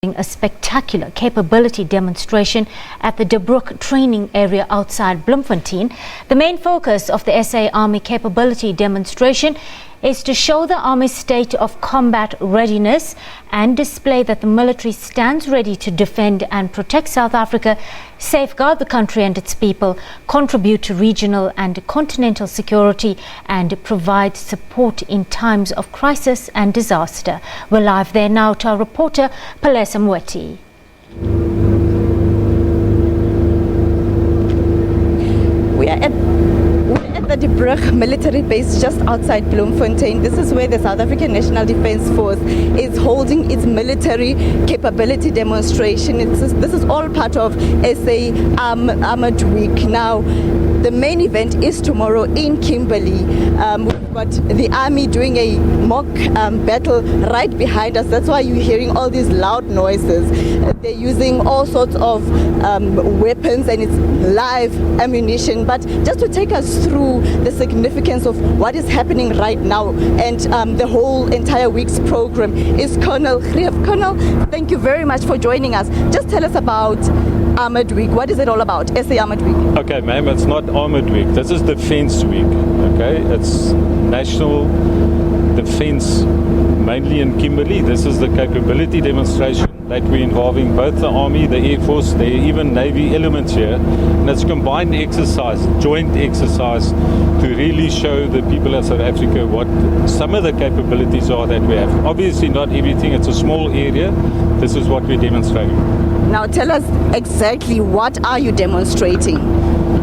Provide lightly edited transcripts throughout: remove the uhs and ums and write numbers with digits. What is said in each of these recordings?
A spectacular capability demonstration at the Brug training area outside Bloemfontein. The main focus of the SA Army capability demonstration is to show the Army's state of combat readiness and display that the military stands ready to defend and protect South Africa, safeguard the country and its people, contribute to regional and continental security and provide support in times of crisis and disaster. We're live there now to our reporter, Palesa Mweti. We are at the Brug military base just outside Bloemfontein. This is where the South African National Defence Force is holding its military capability demonstration. This is all part of SA Armored Week. Now, the main event is tomorrow in Kimberley. We've got the Army doing a mock battle right behind us. That's why you're hearing all these loud noises. They're using all sorts of weapons and it's live ammunition. But just to take us through the significance of what is happening right now and the whole entire week's program is Colonel Greef. Colonel, thank you very much for joining us. Just tell us about Armored Week. What is it all about, SA Armored Week? Okay, ma'am, it's not Armored Week. This is Defence Week, okay? It's National Defence, mainly in Kimberley. This is the capability demonstration that we're involving both the Army, the Air Force, there are even Navy elements here. And it's combined exercise, joint exercise to really show the people of South Africa what some of the capabilities are that we have. Obviously not everything, it's a small area. This is what we're demonstrating. Now tell us exactly what are you demonstrating?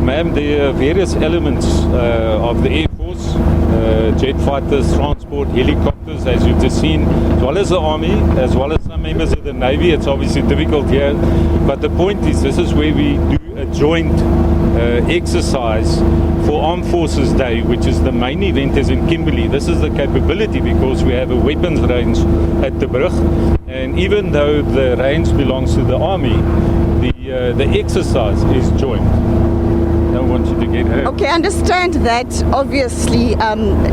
Ma'am, there are various elements of the Air Force, jet fighters, transport, helicopters, as you've just seen, as well as the Army, as well as some members of the Navy. It's obviously difficult here, but the point is this is where we do a joint exercise for Armed Forces Day, which is the main event is in Kimberley. This is the capability because we have a weapons range at the Brug, and even though the range belongs to the Army, the exercise is joint. I don't want you to get hurt. Okay, I understand that obviously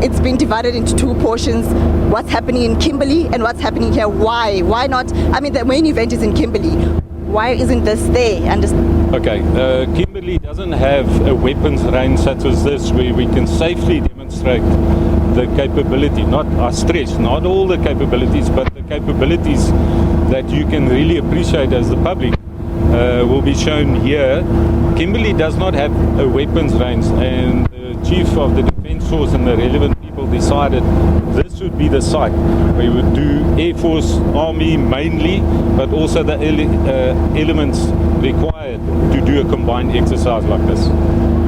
it's been divided into two portions. What's happening in Kimberley and what's happening here. Why? Why not? I mean, the main event is in Kimberley. Why isn't this there? Okay, Kimberley doesn't have a weapons range such as this where we can safely demonstrate the capability. I stress, not all the capabilities, but the capabilities that you can really appreciate as the public will be shown here. Kimberley does not have a weapons range, and the Chief of the Defence Force and the relevant people decided this would be the site where we would do Air Force, Army mainly, but also the elements required to do a combined exercise like this.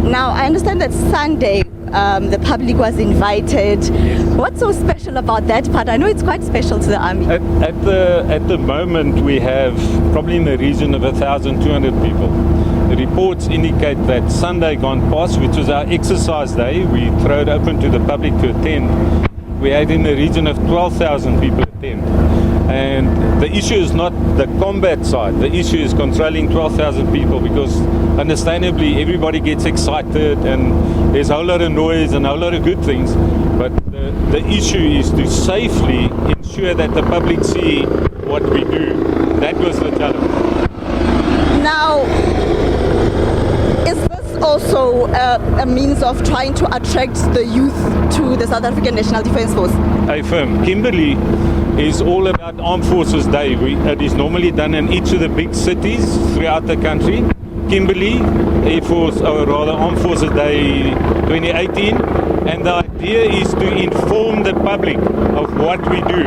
Now, I understand that Sunday the public was invited. What's so special about that part? I know it's quite special to the Army. At the moment, we have probably in the region of 1,200 people. The reports indicate that Sunday gone past, which was our exercise day, we throw it open to the public to attend. We had in the region of 12,000 people attend. And the issue is not the combat side. The issue is controlling 12,000 people because understandably everybody gets excited and there's a whole lot of noise and a whole lot of good things. But the issue is to safely ensure that the public see what we do. That was the challenge. Now, is this also a means of trying to attract the youth to the South African National Defence Force? I affirm. Kimberley is all about Armed Forces Day. It is normally done in each of the big cities throughout the country. Kimberley, Air Force, or rather Armed Forces Day 2018. And the idea is to inform the public of what we do,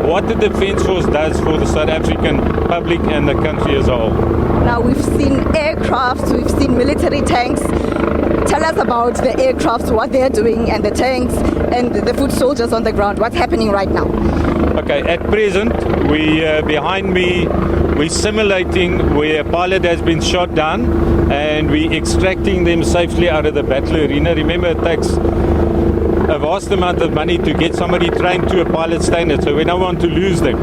what the Defence Force does for the South African public and the country as a whole. Now, we've seen aircrafts, we've seen military tanks. Tell us about the aircrafts, what they're doing, and the tanks and the foot soldiers on the ground. What's happening right now? Okay, at present, behind me, we're simulating where a pilot has been shot down and we're extracting them safely out of the battle arena. Remember, it takes a vast amount of money to get somebody trained to a pilot standard, so we don't want to lose them.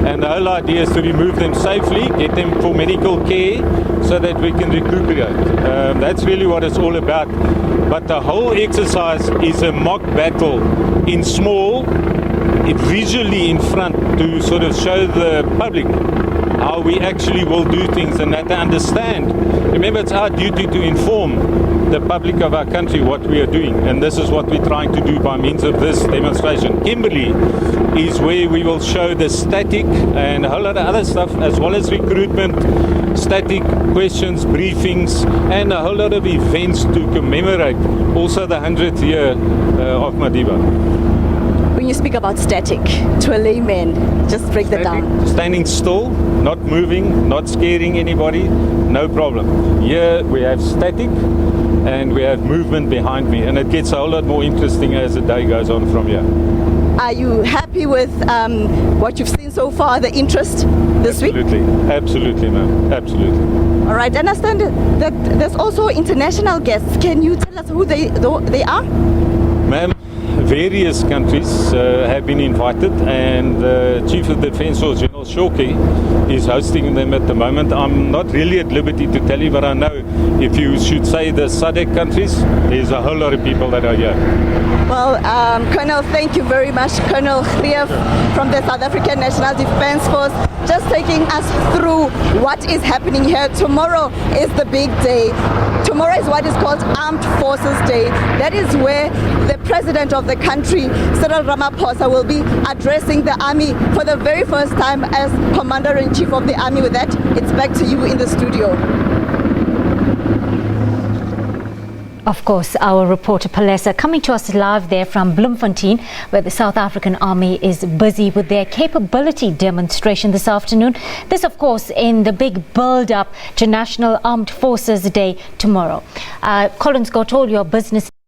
And the whole idea is to remove them safely, get them for medical care so that we can recuperate. That's really what it's all about. But the whole exercise is a mock battle in small, visually in front to sort of show the public how we actually will do things and that they understand. Remember, it's our duty to inform the public of our country what we are doing, and this is what we're trying to do by means of this demonstration. Kimberley is where we will show the static and a whole lot of other stuff, as well as recruitment, static questions, briefings, and a whole lot of events to commemorate also the 100th year of Madiba. When you speak about static, to a layman, just break that down. Standing still, not moving, not scaring anybody, no problem. Here we have static and we have movement behind me, and it gets a whole lot more interesting as the day goes on from here. Are you happy with what you've seen so far, the interest this week? Absolutely, ma'am. Absolutely. All right, I understand that there's also international guests. Can you tell us who they are? Ma'am, various countries have been invited, and the Chief of Defence Force, General Shoki, is hosting them at the moment. I'm not really at liberty to tell you, but I know if you should say the SADC countries, there's a whole lot of people that are here. Well, Colonel, thank you very much. Colonel Greef from the South African National Defence Force, just taking us through what is happening here. Tomorrow is the big day. Tomorrow is what is called Armed Forces Day. That is where the President of the country, Cyril Ramaphosa, will be addressing the army for the very first time as Commander-in-Chief of the Army. With that, it's back to you in the studio. Of course, our reporter Palesa coming to us live there from Bloemfontein, where the South African Army is busy with their capability demonstration this afternoon. This, of course, in the big build-up to National Armed Forces Day tomorrow. Collins got all your business